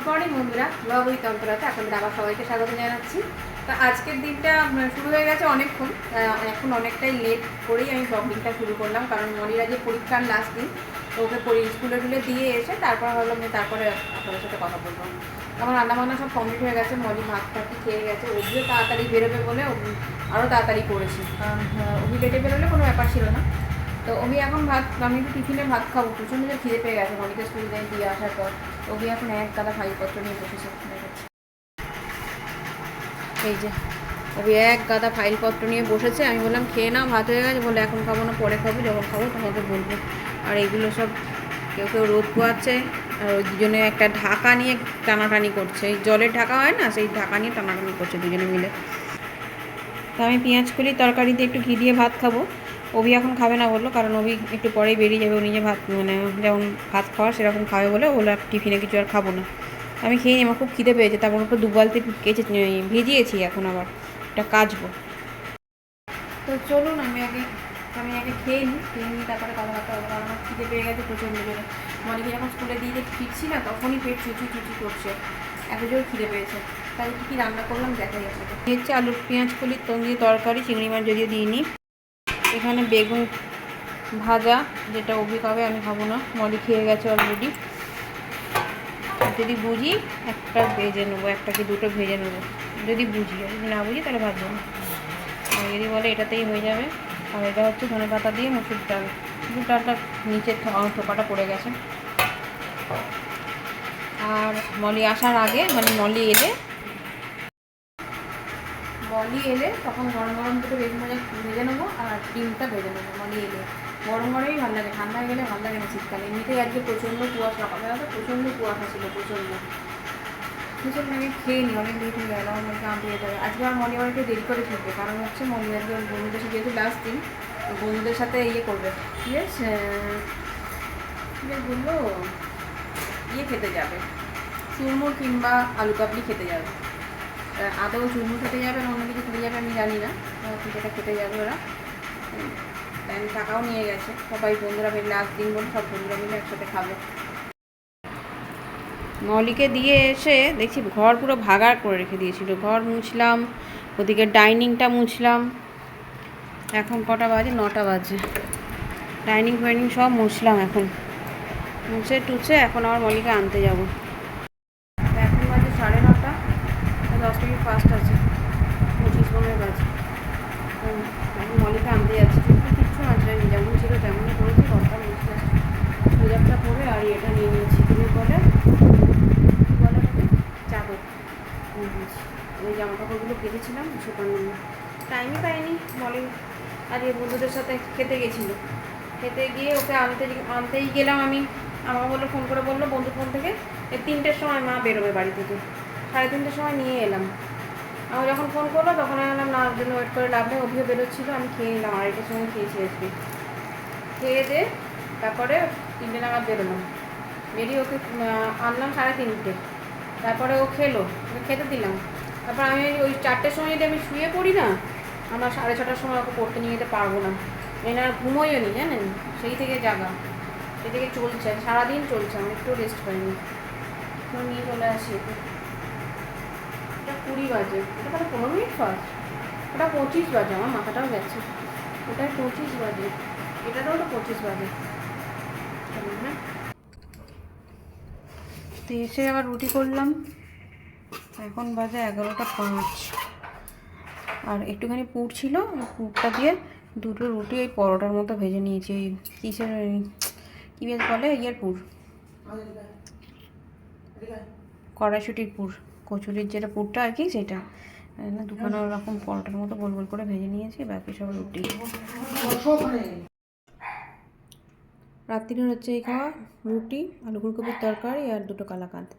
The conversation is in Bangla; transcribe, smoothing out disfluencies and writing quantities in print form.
মর্নিং বন্ধুরা, ব্লগ উইথ অন্তরাতে আপনাদের আবার সবাইকে স্বাগত জানাচ্ছি। তো আজকের দিনটা শুরু হয়ে গেছে অনেকক্ষণ, এখন অনেকটাই লেট করেই আমি ব্লগিংটা শুরু করলাম, কারণ মনির আজকে পরীক্ষার লাস্ট দিন। তো ওকে স্কুলে টুলে দিয়ে এসে তারপর ভাবলাম যে তারপরে আপনাদের সাথে কথা বলবো। আমার রান্নাবান্না সব কমপ্লিট হয়ে গেছে, মনি ভাত টাতি খেয়ে গেছে। ওগুলো তাড়াতাড়ি বেরোবে বলে আরও তাড়াতাড়ি করেছি, কারণ ওগুলো লেটে বেরোলে কোনো ব্যাপার ছিল না। তো ওবি এখন আমি একটু টিফিনে ভাত খাবো, প্রচণ্ড যে খিদে পেয়ে গেছে মনিকে স্কুল দিয়ে আসার পর। ওবি এখন এক গাদা ফাইলপত্র নিয়ে বসেছে। এই যে ওবি এক গাদা ফাইলপত্র নিয়ে বসেছে। আমি বললাম খেয়ে নাও, ভাত হয়ে গেছে। বলে এখন খাবো না, পরে খাবো, যখন খাবো তোমাকে বলবো। আর এইগুলো সব কেউ কেউ রোদ পোয়াচ্ছে, আর ওই দুজনে একটা ঢাকা নিয়ে টানাটানি করছে। এই জলের ঢাকা হয় না, সেই ঢাকা নিয়ে টানাটানি করছে দুজনে মিলে। তো আমি পেঁয়াজ কলি তরকারিতে একটু ঘি দিয়ে ভাত খাবো। ওবি এখন খাবে না বললো, কারণ ওবি একটু পরেই বেরিয়ে যাবে। ও নিজে ভাত যেমন ভাত খাওয়ার সেরকম খাবে বলে ওগুলো টিফিনে কিছু আর খাবো না। আমি খেয়ে নিই, আমার খুব খিদে পেয়েছে। তারপর ওকে 2 বালতি ভিজিয়েছি, এখন আবার এটা কাচবো। তো চলুন আমি আগে খেয়ে নিই তারপরে কথাবার্তা হবে, কারণ আমার খিদে পেয়ে গেছে প্রচণ্ড জোরে। মনিকে যখন স্কুলে দিয়ে ফিরছি না, তখনই পেট চুচি করছে, এত জোর খিদে পেয়েছে। তাই কী রান্না করলাম দেখাই আপনাকে। হচ্ছে আলুর পেঁয়াজ কলির দিয়ে তরকারি, চিংড়ি মাছ যদিও দিইনি। এখানে বেগুন ভাজা, যেটা ওবি খাবে, আমি খাবো না, মলি খেয়ে গেছে অলরেডি। যদি বুঝি একটা ভেজে নেবো, একটা কি দুটো ভেজে নেবো যদি বুঝি, যদি না বুঝি তাহলে ভাজবো না। আর যদি বলে এটাতেই হয়ে যাবে। আর এটা হচ্ছে ধনে পাতা দিয়ে মুসুর ডাল। মুসুর ডালটা নিচের ঠোকাটা পড়ে গেছে। আর মলি আসার আগে, মানে মলি এলে তখন গরম গরম দুটো বেগুন ভাজা ভেজে নেবো, আর ডিমটা ভেজে নেবো। মলি এলে গরম গরমই ভালো লাগে, ঠান্ডা হয়ে গেলে ভালো লাগে না শীতকালে। এমনিতেই আজকে প্রচণ্ড কুয়াশা, সকালবেলা তো প্রচণ্ড কুয়াশা ছিল, প্রচণ্ড। আমি খেয়ে নিই, অনেক লেট হয়ে গেল, আমার কাঁপিয়ে যেতে হবে। আজকে আমার মনি আবার একটু দেরি করে ফিরবে, কারণ হচ্ছে মনি আজকে ওর বন্ধুদের সাথে, যেহেতু লাস্ট দিন, বন্ধুদের সাথে করবে, বললো খেতে যাবে, চুরমুর কিংবা আলু কাবলি খেতে যাবে। আদৌ চুরমুর খেতে যাবে না অন্য কিছু খেতে যাবে আমি জানি না, যেটা খেতে যাবে ওরা। আমি টাকাও নিয়ে গেছে, সবাই বন্ধুরা মিলে, লাস্ট দিন বলে সব বন্ধুরা মিলে একসাথে খাবে। মলিকে দিয়ে এসে দেখছি ঘর পুরো ভাগাড় করে রেখে দিয়েছিল। ঘর মুছলাম, ওদিকে ডাইনিংটা মুছলাম। এখন কটা বাজে? 9টা বাজে। ডাইনিং ফাইনিং সব মুছলাম, এখন মুছে টুছে এখন আবার মলিকে আনতে যাব। এখন বাজে 9:30, 10 মিনিট ফাস্ট আছে, 25 বাজে। এখন মলিকে আনতে যাচ্ছি। কিচ্ছু মাঝে যেমন ছিল তেমনই করেছি, ঘরটা মুছে সোজাবটা পরে আর এটা নিয়ে নিয়েছি। তুমি বলে চাদর ওই জামা কাপড়গুলো কেটেছিলাম শুকানো, টাইমই পাইনি। মলি আজকে বন্ধুদের সাথে খেতে গেছিলো, খেতে গিয়ে ওকে আনতেই গেলাম আমি। আমাকে ফোন করে বললো বন্ধু ফোন থেকে 3টের সময় মা বেরোবে বাড়ি থেকে, 3:30টার সময় নিয়ে এলাম। আমি যখন ফোন করলো তখন আমি বললাম না, ওর জন্য ওয়েট করে লাভ নেই, অভিও বেরোচ্ছিলো, আমি খেয়ে নিলাম। 2:30টার সময় খেয়েছি আজকে। খেয়ে দে তারপরে 3টে নাগাদ বেরোলাম। বেরিয়ে ওকে আনলাম 3:30টে, তারপরে ও খেলো, খেতে দিলাম। তারপর আমি ওই 4টের সময় যদি আমি শুয়ে পড়ি না, আমার 6:30টার সময় ওকে পড়তে নিয়ে যেতে পারবো না। আর ঘুমোইও নি, জানেন, সেই থেকে জাগা, সেই থেকে চলছে, সারাদিন চলছে, আমি একটু রেস্ট পাইনি। তো নিয়ে চলে আসি। এটা 20 বাজে, এটা তাহলে 15 মিনিট ফার্স্ট, ওটা 25 বাজে, আমার মাথাটাও গেছে। ওটাই 25 বাজে, এটারও ওটা 25 বাজে। হ্যাঁ, তো এসে আবার রুটি করলাম। এখন বাজে 11:05। আর একটুখানি পুর ছিল, পুরটা দিয়ে 2টো রুটি ওই পরোটার মতো ভেজে নিয়েছি। ওই কিসের কী বেশ বলে, পুর, কড়াইশুটির পুর, কচুরির যেটা পুরটা আর কি, সেটা দুখানা ওরকম পরোটার মতো গোল গোল করে ভেজে নিয়েছি। বাকি সব রুটি। রাত্রির হচ্ছে এই খাওয়া, রুটি, আলু ফুলকপির তরকারি আর 2টো কালাকাঁদ।